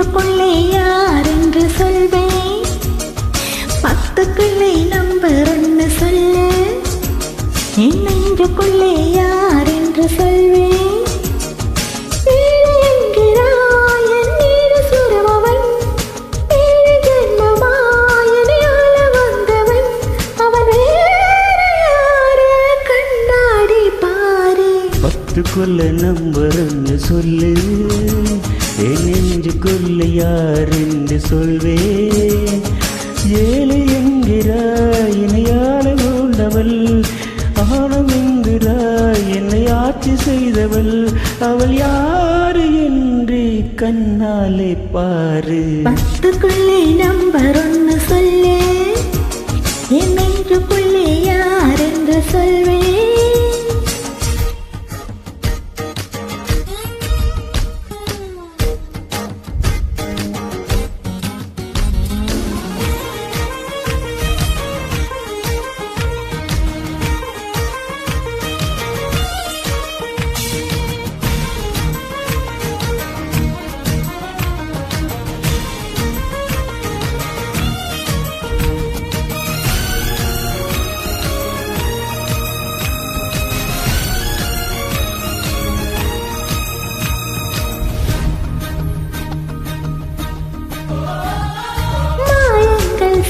நெஞ்சுக்குள்ளே யார் என்று சொல்வேன். 10க்குள்ளே நம்பர் ஒன்று சொல்லு. என் நெஞ்சுக்குள்ளே யார் என்று சொல்வேன். பத்துக்குள்ள நம்பர் ஒன்று சொல்லு. என் நெஞ்சுக்குள்ள யார் என்று சொல்வேன். 7 என்கிறாய் இணையாள கொண்டவள். ஆணம் என்கிறாய் என்னை ஆட்சி செய்தவள். அவள் யாரு என்று கண்ணாலே பாரு. 10க்குள்ளே நம்பர் ஒன்று சொல்லு. என் நெஞ்சுக்குள்ளே யார் என்று சொல்வேன்.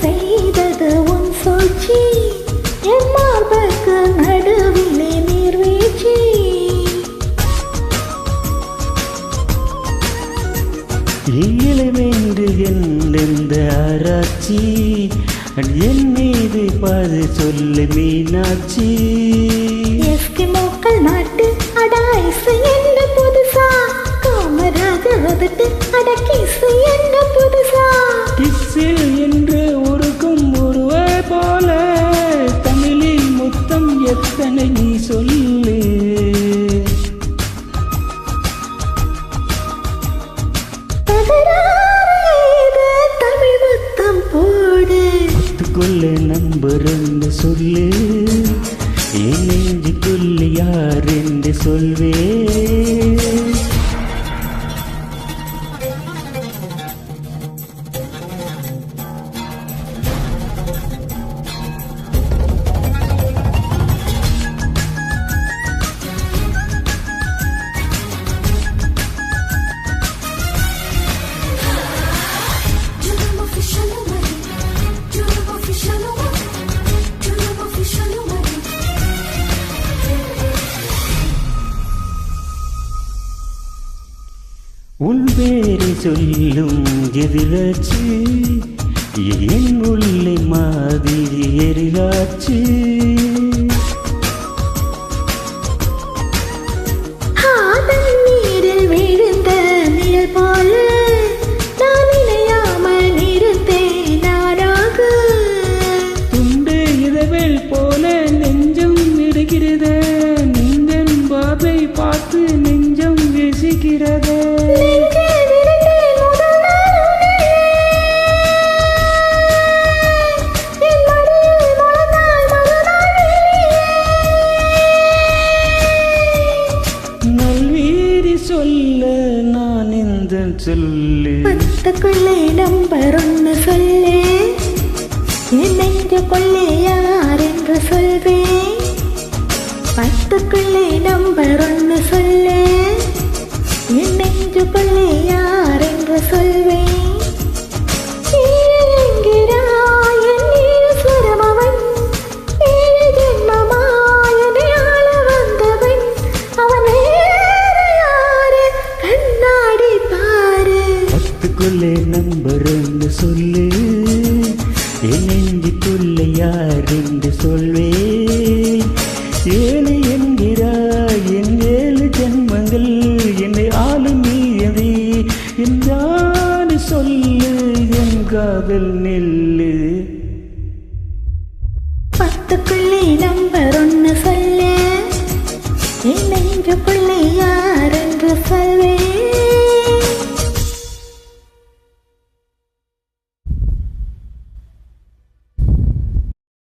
செய்தது உன் சூழ்ச்சி. என் மார்புக்கு நடுவிலே நீர்வீழ்ச்சி. ஈழமென்று எந்த ஆராய்ச்சி. என் மீது பாது சொல்லு மீனாட்சி. எஸ்கிமோக்கள் நாட்டு அடாய்சு என்ன புதுசா. காமராக உதட்டு அடக்கிசு என்ன புதுசா. கிஸ்ஸில் என்று உருக்கும் ஒருவே போல தமிழில் முத்தம் எத்தனை நீ சொல்லு. தமிழ் முத்தம் போடு. 10க்குள்ள நம்பர் என்று சொல்லு. என் நெஞ்சுக்குள்ள யார் என்று சொல்வேன். உன் பேரை சொல்லும் எதிராச்சு. என் உள்ளே மாதிரி எரிகாச்சு. நீரில் விழுந்த நிழல் போல நான் இணையாமல் இருந்தேன் நானாக. துண்டு இதழ் போல நெஞ்சம் இருக்கிறது. நெஞ்சம் பாதை பார்த்து நெஞ்சம் வீசுகிறது. சொல்ல நான் இந்த சொல்லு. 10க்குள்ளே நம்பர் ஒன்று சொல்லு. என் நெஞ்சுக்குள்ளே யார் என்று சொல்வேன். 10க்குள்ளே நம்பர் ஒன்று சொல்லு. என் நெஞ்சுக்குள்ளே யார் என்று சொல்வேன். நம்பர் ஒன்று சொல்லு. என் நெஞ்சுக்குள்ள யார் என்று சொல்வேன். 7 என்கிறாய் என் 7 ஜென்மங்கள் என்னை ஆளும் நீயதே. என்றால் சொல்லு என் காதல் நெல்.